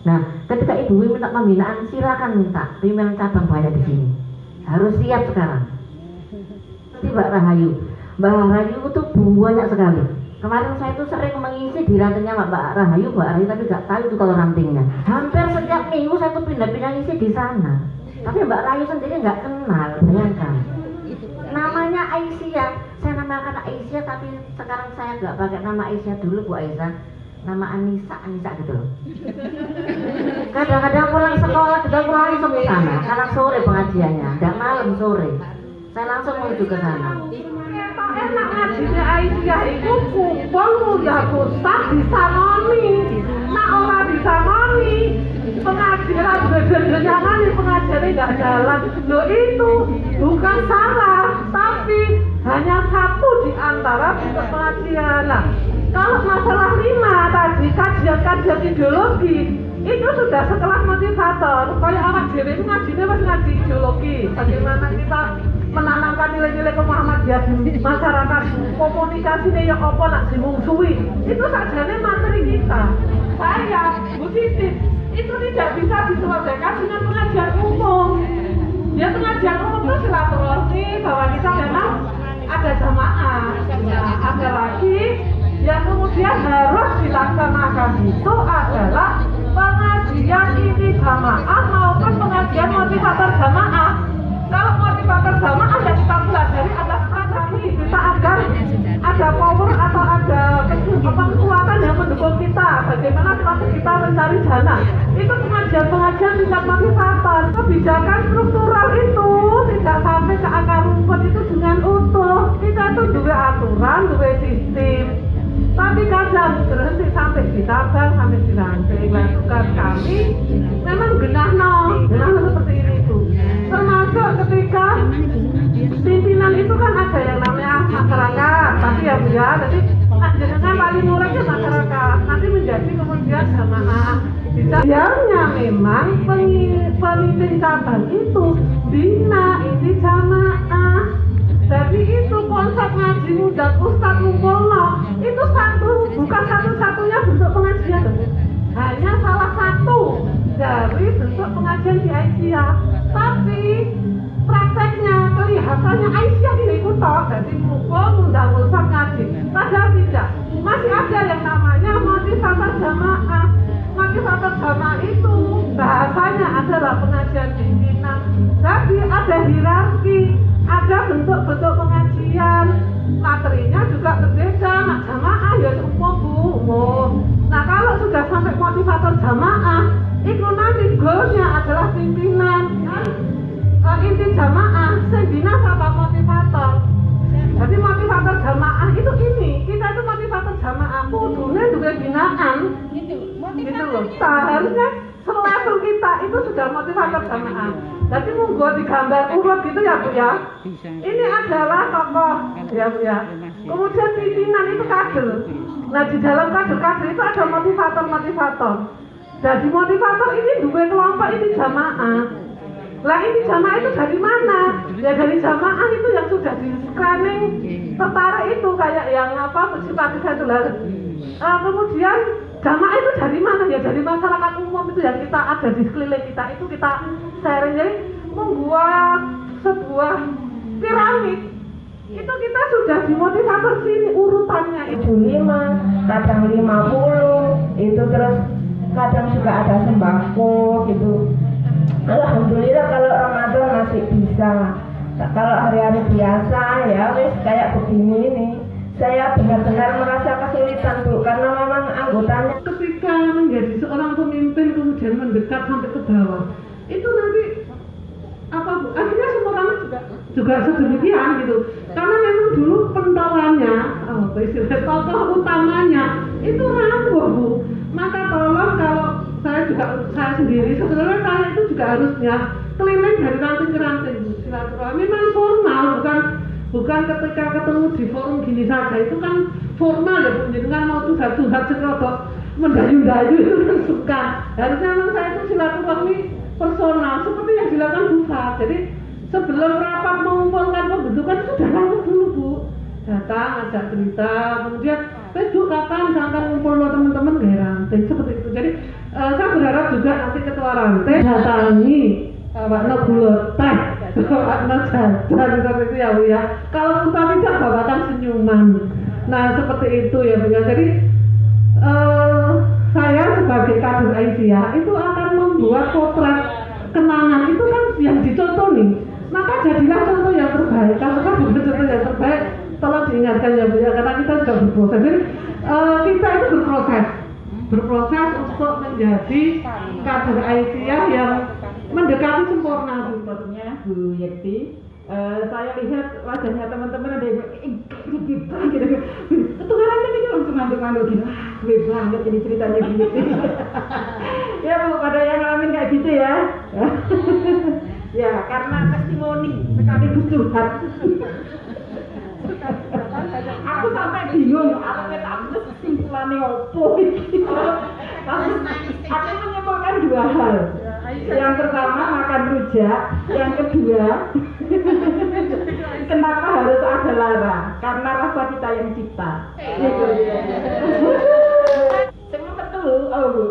Nah, ketika ibu minta pembinaan, silakan minta pimpinan cabang banyak di sini. Harus siap sekarang. Nanti Mbak Rahayu itu banyak sekali. Kemarin saya itu sering mengisi di rantainya Mbak Rahayu, tapi nggak tahu itu kalau rantingnya. Hampir setiap minggu saya tuh pindah-pindah ngisi di sana. Tapi Mbak Rahayu sendiri nggak kenal, bayangkan. Namanya Aisyah, saya namakan Aisyah, tapi sekarang saya nggak pakai nama Aisyah dulu Bu Aisyah, nama Anissa gitu loh. Kadang-kadang pulang sekolah kita pulang langsung ke sana, karena sore pengajiannya, nggak malam sore. Saya langsung menuju ke sana. Enak ngajinya Aisyah itu kumpul udah Ustaz disangoni, nak orang disangoni, pengajian jangan pengajiannya nggak jalan. Loh itu bukan salah, tapi hanya satu di antara bentuk pengajian. Nah, kalau masalah 5 tadi kajian ideologi itu sudah setelah motivator. Kayak awak dhewe itu ngajinya masih ngaji ideologi, bagaimana kita menanamkan nilai-nilai kemuhammadiyah di masyarakat, komunikasinya yang apa nak dimungsuhi, itu sajane materi kita. Saya, Bu Siti, itu tidak bisa diselesaikan dengan pengajian umum. Ya pengajian umum itu silaturahmi bahwa kita memang ada jamaah. Nah, ada lagi yang kemudian harus dilaksanakan itu adalah pengajian inti jamaah maupun pengajian motivator jamaah. Kalau motivator jamaah yang kita pelajari adalah strategi kita agar ada power atau ada kekuatan yang mendukung kita. Bagaimana strategi kita mencari dana? Itu pengajian tingkat motivator. Kebijakan struktural itu tidak sampai ke akar rumput itu dengan utuh. Kita itu juga aturan, juga sistem. Tapi kadang berhenti sampai di cabang, sampai di ranting. Nah, tugas kami memang genah seperti ini itu. Termasuk ketika pimpinan itu kan ada yang namanya masyarakat, tapi ya Bu ya, jadi jenengan paling murahnya masyarakat, nanti menjadi kemudian jamaah. Biasanya memang pemimpin cabang itu bina ini jamaah. Jadi itu konsep ngaji dan Ustadz Mumpulno itu bukan satu-satunya bentuk pengajian, hanya salah satu dari bentuk pengajian di Aisyah. Tapi prakteknya kelihatannya Aisyah ini kutok, jadi undang Ustadz ngaji. Padahal tidak, masih ada yang namanya motivator jamaah. Motivator jamaah itu bahasanya adalah pengajian pimpinan. Jadi ada hierarki, ada bentuk-bentuk pengajian, materinya juga berbeda. Nah, jamaah ya umum. Nah, kalau sudah sampai motivator jamaah, itu nanti goalnya adalah pimpinan. Inti jamaah, sebina sama motivator. Jadi motivator jamaah itu ini, kita itu motivator jamaah, kudunya juga binaan. Gitu loh. Seharusnya selevel kita itu sudah motivator jamaah. Jadi monggo digambar urut gitu ya Bu ya. Ini adalah tokoh ya Bu ya. Kemudian pimpinan itu kader. Nah di dalam kader-kader itu ada motivator. Jadi motivator ini dua kelompok ini jamaah. Lah ini jamaah itu dari mana? Ya dari jamaah itu yang sudah di scanning tertarik itu kayak yang simpatisan itu lah. Kemudian jamaah itu dari mana? Ya dari masyarakat umum itu yang kita ada di sekeliling kita itu kita sharing. Jadi membuat sebuah piramid itu kita sudah di motivator sini urutannya itu 5, kadang 50 itu terus kadang juga ada sembako gitu. Alhamdulillah kalau Ramadan masih bisa. Kalau hari-hari biasa ya wis kayak begini ini saya benar-benar merasa kesulitan Bu, karena memang anggotanya ketika menjadi seorang pemimpin kemudian mendekat sampai ke bawah itu nanti apa Bu, akhirnya semua orang juga sedemikian gitu, karena memang dulu pentolannya tokoh utamanya itu rapuh Bu. Maka tolong kalau saya sendiri sebenarnya saya itu juga harusnya keliling dari ranting ke ranting Bu, silaturahmi memang formal, bukan ketika ketemu di forum gini saja, itu kan formal ya Bu, jadi kan mau tuhat-tuhat sekelompok mendayu-dayu itu kan suka. Harusnya memang saya itu silaturahmi personal seperti yang dilakukan Bu Fat. Jadi sebelum rapat mengumpulkan pembentukan itu sudah langsung dulu Bu, datang ajak cerita, kemudian Facebook kapan misalkan ngumpul teman-teman gaya ranting seperti itu. Jadi Saya berharap juga nanti ketua rantai datangi Pak Gula teh, Pak jajan seperti itu ya Bu ya. Kalau kita tidak bawakan senyuman. Nah seperti itu ya Bu ya. Jadi saya sebagai kader Aisyah itu akan membuat potret kenangan itu kan yang dicontoh nih. Maka jadilah contoh yang terbaik. Kalau kan bukan contoh yang terbaik, tolong diingatkan ya Bu ya. Karena kita juga berproses. Jadi kita itu berproses untuk menjadi kader Aisyah yang mendekati sempurna. Sebetulnya Bu Yekti, saya lihat wajahnya teman-teman ada yang gitu. Ketuharannya ini langsung ngantuk-ngantuk gini. Gue banget ini ceritanya gitu. Ya Bu, pada yang ngalamin kayak gitu ya. Ya, karena testimoni sekaligus curhat. Aku sampai bingung, aku tahu kesimpulannya opo iki. Aku menyimpulkan dua hal. Yang pertama makan rujak, yang kedua kenapa harus ada lara? Karena rasa kita yang cipta. Semua betul, oh Bu.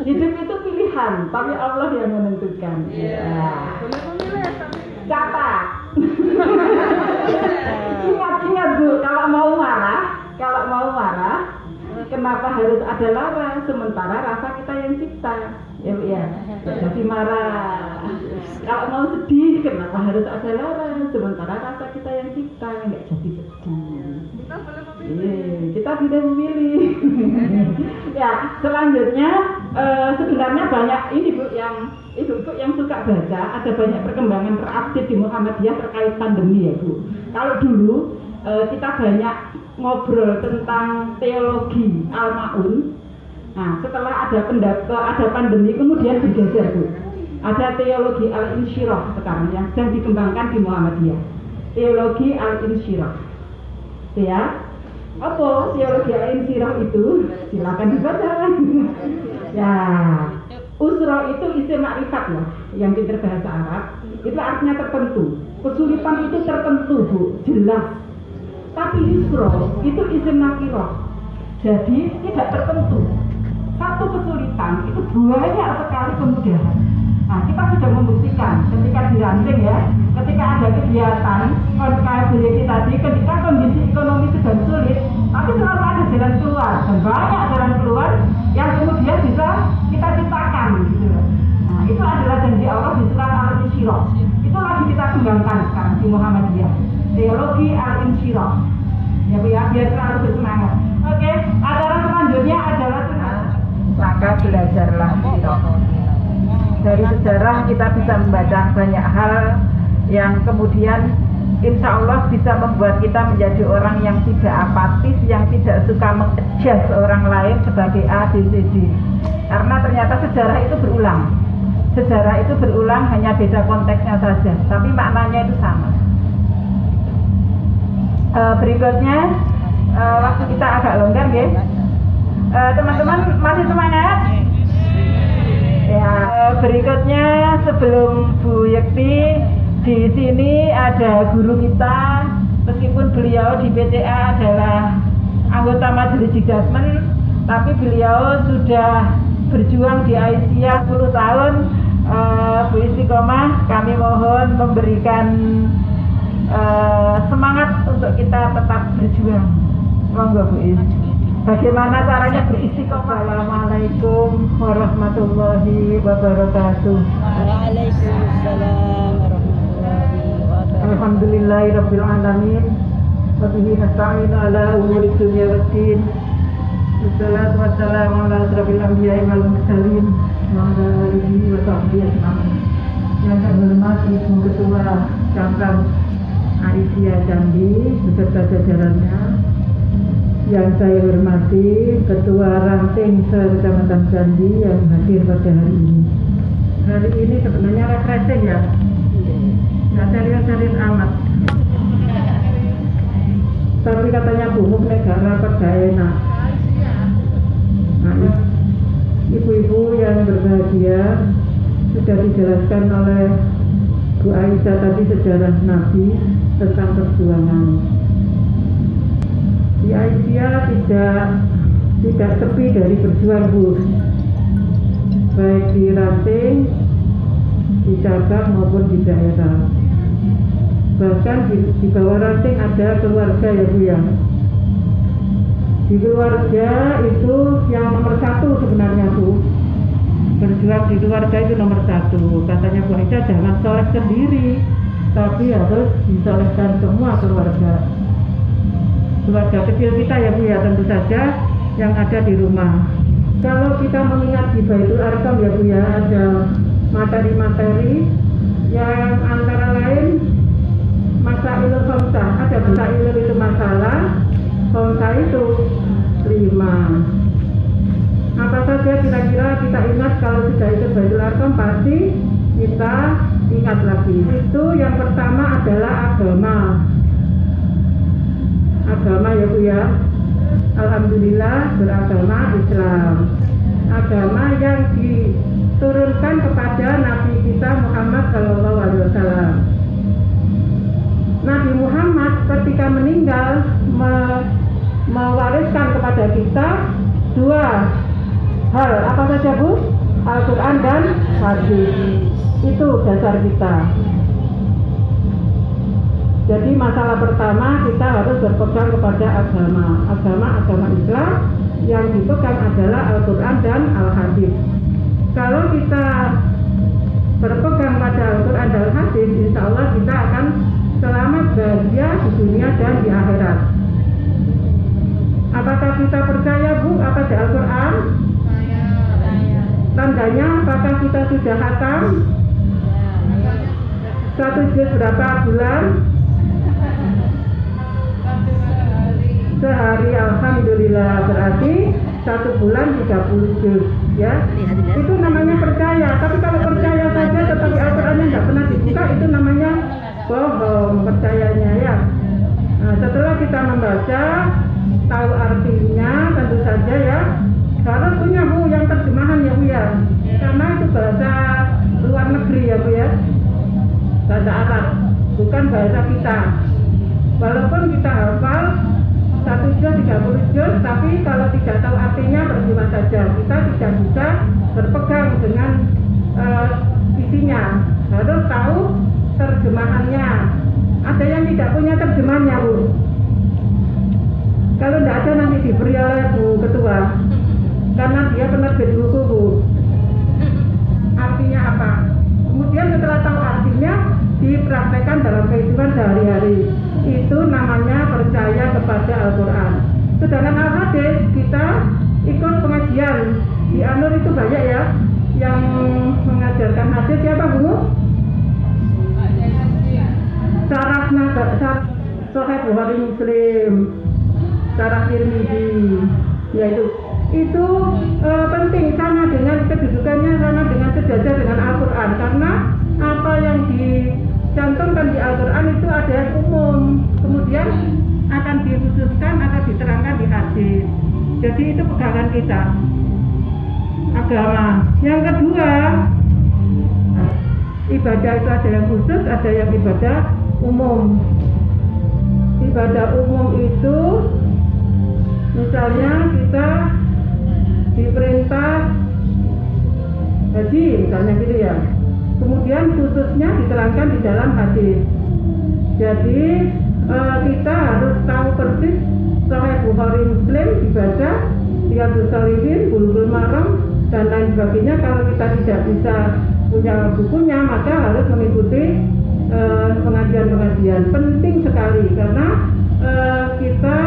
Hidup itu pilihan, tapi Allah yang menentukan. Catat. Ingat Bu, kalau mau marah, kenapa harus ada lara? Sementara rasa kita yang cipta. Ya Bu ya. Jadi marah. Kalau mau sedih, kenapa harus ada lara? Sementara rasa kita yang cipta, nggak jadi sedih. Kita tidak memilih. Ya, selanjutnya sebenarnya banyak ini Bu yang ibu-ibu yang suka baca, ada banyak perkembangan terupdate di Muhammadiyah terkait pandemi ya Bu. Kalau dulu kita banyak ngobrol tentang teologi Al-Ma'un. Nah, setelah ada pandemi kemudian bergeser Bu. Ada teologi Al-Insyirah sekarang yang sedang dikembangkan di Muhammadiyah. Teologi Al-Insyirah. Ya. Apa teologi Al-Insyirah itu? Silakan dibaca. Ya. Usra itu isim makrifat ya, yang pintar bahasa Arab. Itu artinya tertentu. Kesulitan itu tertentu Bu, jelas. Tapi Yusra itu isim nakirah. Jadi tidak tertentu. Satu kesulitan itu banyak sekali kemudahan. Nah, kita sudah membuktikan ketika diranting ya, ketika ada kegiatan KBYT tadi, ketika kondisi ekonomi sedang sulit, tapi selalu ada jalan keluar dan banyak jalan keluar yang kemudian bisa kita ciptakan gitu. Nah, itu adalah janji Allah di surat Al-Insyirah. Itu lagi kita kembangkan sekarang di Muhammadiyah. Teologi Al-Insyirah. Ya Bu ya, biar selalu bersemangat. Oke, acara selanjutnya adalah maka belajarlah sirah. Dari sejarah kita bisa membaca banyak hal yang kemudian insya Allah bisa membuat kita menjadi orang yang tidak apatis, yang tidak suka mengejas orang lain sebagai A, B, C, D. Karena ternyata sejarah itu berulang. Sejarah itu berulang, hanya beda konteksnya saja, tapi maknanya itu sama. Berikutnya, waktu kita agak longgar ya. Teman-teman masih semangat? Ya, berikutnya sebelum Bu Yekti, di sini ada guru kita, meskipun beliau di PTA adalah anggota Majelis Jidasmen, tapi beliau sudah berjuang di Aisyah 10 tahun. Bu Istiqomah, kami mohon memberikan semangat untuk kita tetap berjuang. Monggo Bu Is. Bagaimana caranya beristiqomah? Assalamualaikum warahmatullahi wabarakatuh. Waalaikumsalam warahmatullahi wabarakatuh. Alhamdulillahirabbil alamin. Wa bihi nasta'inu ala umuri dunya waddin. Wassalatu wassalamu ala asyrofil anbiya'i wal mursalin wa ala alihi wa sahbihi ajma'in. Yang saya hormati Ibu Ketua Cabang Aisyah Jambi beserta jajarannya. Yang saya hormati Ketua Ranting Kecamatan Candi yang hadir pada hari ini. Hari ini sebenarnya refreshing ya, nggak serius-serius amat. Tapi katanya bumuk negara pada enak. Nah, ibu-ibu yang berbahagia, sudah dijelaskan oleh Bu Aisyah tadi sejarah Nabi tentang perjuangan. Di Aisyah tidak sepi dari berjuang Bu. baik di ranting, di cabang maupun di daerah. Bahkan di bawah ranting ada keluarga ya Bu ya. Di keluarga itu yang nomor 1 sebenarnya Bu. Berjuang di keluarga itu nomor 1. Katanya Bu Aida jangan soleh sendiri, tapi harus disolehkan semua keluarga. Keluarga kecil kita ya Bu ya, tentu saja yang ada di rumah. Kalau kita mengingat di Baitul Arqam ya Bu ya, ada materi-materi yang antara lain masailul khamsah. Ada masailul itu masalah, khamsah itu 5. Apa saja kira-kira kita ingat kalau sudah ikut Baitul Arqam pasti kita ingat lagi. Itu yang pertama adalah agama. Agama ya Bu ya. Alhamdulillah beragama Islam. Agama yang diturunkan kepada Nabi kita Muhammad SAW. Nabi Muhammad ketika meninggal mewariskan kepada kita 2 hal. Apa saja Bu? Al-Quran dan hadis. Itu dasar kita. Jadi masalah pertama kita harus berpegang kepada agama Islam. Yang dipegang adalah Al-Quran dan Al-Hadis. Kalau kita berpegang pada Al-Quran dan Al-Hadis, insya Allah kita akan selamat bahagia di dunia dan di akhirat. Apakah kita percaya Bu kepada Al-Quran? Tandanya apakah kita sudah khatam? 1 juz berapa bulan? Sehari. Alhamdulillah, berarti 1 bulan 30 juz ya. Itu namanya percaya. Tapi kalau percaya saja tetapi Al-Qurannya nggak pernah dibuka, itu namanya bohong percayanya ya. Nah, setelah kita membaca, tahu artinya, tentu saja ya harus punya Bu yang terjemahan ya Bu ya, karena itu bahasa luar negeri ya Bu ya, bahasa Arab, bukan bahasa kita. Walaupun kita hafal 1 juz 30 juz, tapi kalau tidak tahu artinya percuma saja. Kita tidak bisa berpegang dengan isinya, harus tahu terjemahannya. Ada yang tidak punya terjemahannya Bu. Kalau tidak ada nanti diberi oleh Bu Ketua, karena dia penerbit buku Bu. Artinya apa? Kemudian setelah tahu artinya dipraktekkan dalam kehidupan sehari-hari. Itu namanya percaya kepada Al-Quran. Sedangkan Al-Hadis kita ikut pengajian di Anur itu banyak ya yang mengajarkan hadis. Siapa Bu? Syarah Sahih Bukhari Muslim, Syarah Tirmidzi, yaitu itu penting, sama dengan kedudukannya, sama dengan sejajar dengan Al-Quran, karena apa yang dicantumkan di Al-Quran itu ada yang umum, kemudian akan dikhususkan, akan diterangkan di hadis. Jadi itu pegangan kita, agama. Yang kedua, ibadah itu ada yang khusus, ada yang ibadah umum. Ibadah umum itu misalnya kita diperintah haji misalnya gitu ya, kemudian khususnya diterangkan di dalam hadis. Jadi kita harus tahu persis Sahih Bukhari Muslim dibaca, Riyadhus Shalihin, Bulughul Maram dan lain sebagainya. Kalau kita tidak bisa punya bukunya, maka harus mengikuti pengajian-pengajian. Penting sekali karena kita,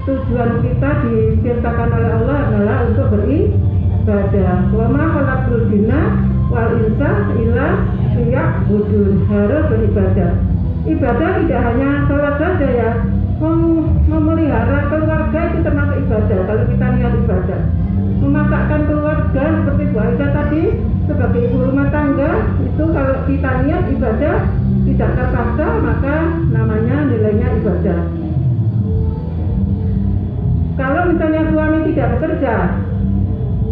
tujuan kita diciptakan oleh Allah adalah untuk beribadah. Wa ma khalaqtul jinna wal insa illa liya'budun. Harus beribadah. Ibadah tidak hanya sholat saja ya. Memelihara keluarga itu termasuk ibadah. Kalau kita lihat ibadah, memasakkan keluarga seperti Bu Aida tadi sebagai ibu rumah tangga, itu kalau kita lihat ibadah tidak terpaksa, maka namanya nilainya ibadah. Kalau misalnya suami tidak bekerja,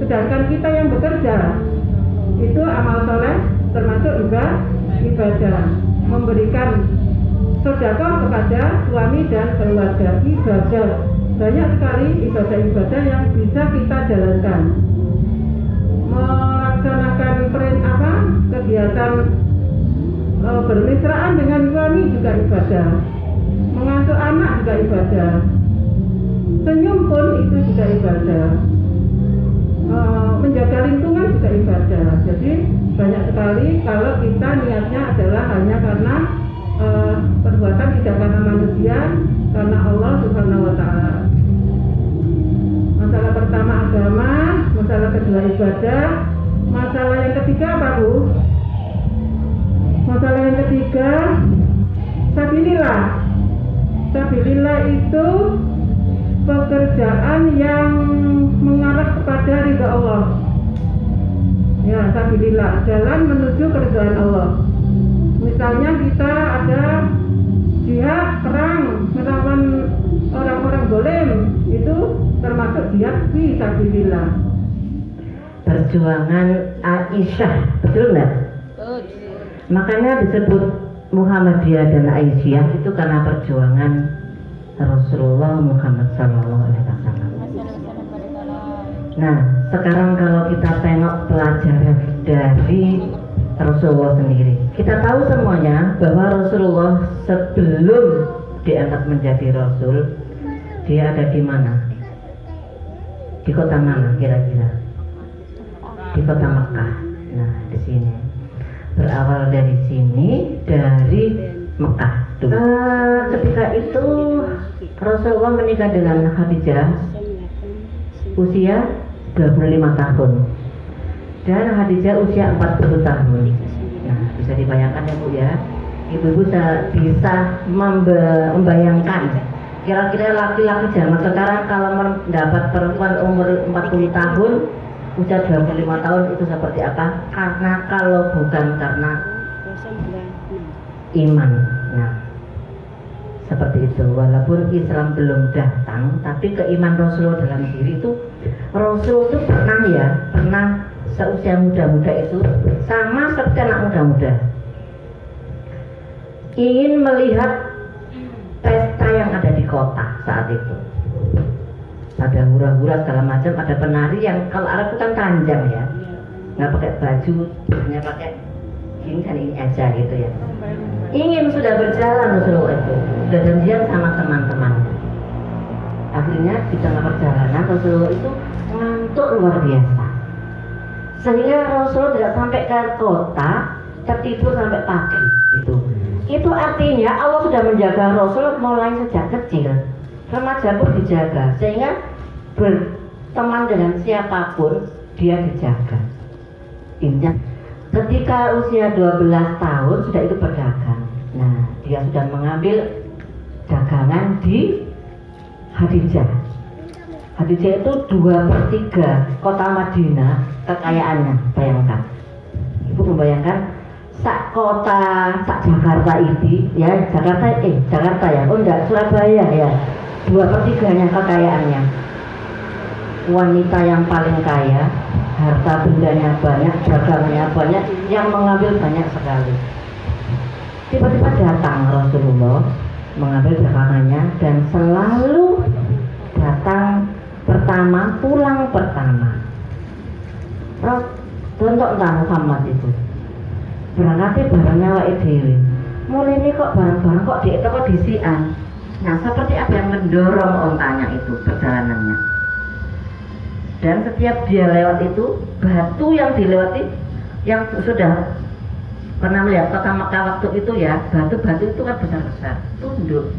sedangkan kita yang bekerja, itu amal soleh termasuk ibadah. Memberikan sedekah kepada suami dan keluarga, ibadah. Banyak sekali ibadah-ibadah yang bisa kita jalankan. melaksanakan kegiatan bermesraan dengan suami juga ibadah, mengasuh anak juga ibadah, senyum pun itu juga ibadah, menjaga lingkungan juga ibadah. Jadi banyak sekali kalau kita niatnya adalah hanya karena perbuatan, tidak karena manusia, karena Allah Subhanahu wa Ta'ala. Masalah pertama agama, masalah kedua ibadah, masalah yang ketiga apa Bu? Masalah yang ketiga sabilillah. Sabilillah itu pekerjaan yang mengarah kepada ridha Allah. Ya, sabilillah, jalan menuju keridhaan Allah. Misalnya kita ada jihad, perang melawan orang-orang zalim, itu termasuk jihad fi sabilillah. Perjuangan Aisyah, betul nggak? Makanya disebut Muhammadiyah dan Aisyah itu karena perjuangan Rasulullah Muhammad SAW. Nah, sekarang kalau kita tengok pelajaran dari Rasulullah sendiri, kita tahu semuanya bahwa Rasulullah sebelum diangkat menjadi Rasul, dia ada di mana? Di kota mana kira-kira? Di kota Mekah. Nah, di sini. Berawal dari sini, dari Mekah. Ketika itu Rasulullah menikah dengan Khadijah usia 25 tahun dan Khadijah usia 40 tahun. Nah, bisa dibayangkan ya Bu ya, ibu-ibu bisa membayangkan kira-kira laki-laki zaman sekarang kalau mendapat perempuan umur 40 tahun usia 25 tahun itu seperti apa? Karena kalau bukan karena iman. Nah, seperti itu. Walaupun Islam belum datang, tapi keimanan Rasulullah dalam diri itu, Rasul itu pernah seusia muda-muda itu sama seperti anak muda-muda ingin melihat pesta yang ada di kota saat itu. Ada hura-hura segala macam, ada penari yang kalau Arab itu kan telanjang ya, nggak pakai baju, hanya pakai ini kan ini aja gitu ya. Ingin sudah berjalan Rasulullah itu, sudah janjian sama teman-teman. Akhirnya di tengah perjalanan Rasulullah itu ngantuk luar biasa, sehingga Rasulullah tidak sampai ke kota, tertidur sampai pagi. Itu artinya Allah sudah menjaga Rasul mulai sejak kecil. Remaja pun dijaga, sehingga berteman dengan siapapun dia dijaga. Intinya ketika usia 12 tahun sudah ikut berdagang. Nah, dia sudah mengambil dagangan di Khadijah. Khadijah itu 2/3 kota Madinah kekayaannya, bayangkan. Ibu membayangkan sak Jakarta ini ya, Jakarta ya, oh enggak, Surabaya ya, 2/3-nya kekayaannya. Wanita yang paling kaya, harta bendanya banyak, dagangnya banyak, yang mengambil banyak sekali. Tiba-tiba datang Rasulullah mengambil dagangannya dan selalu datang pertama, pulang pertama. Untuk Muhammad itu berangkatnya barangnya wae dhewe. Mulai ini kok barang-barang kok disian. Nah, seperti apa yang mendorong ontanya itu perjalanannya. Dan setiap dia lewat itu, batu yang dilewati, yang sudah pernah melihat kota Mekah waktu itu ya, batu-batu itu kan besar-besar, tunduk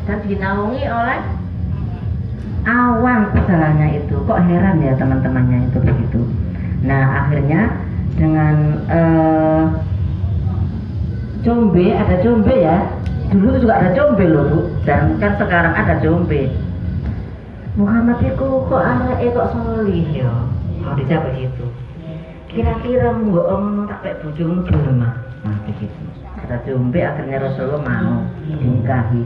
dan dinaungi oleh awan perjalanannya itu. Kok heran ya teman-temannya itu begitu. Nah, akhirnya dengan combe, ada combe ya, dulu juga ada combe loh Bu, dan kan sekarang ada combe. Muhammad itu kok anaknya kok solih ya, kalau dijawab begitu. Kira-kira mbok tak kayak bojomu gelem. Nah begitu. Ada combe, akhirnya Rasulullah mau dinikahi.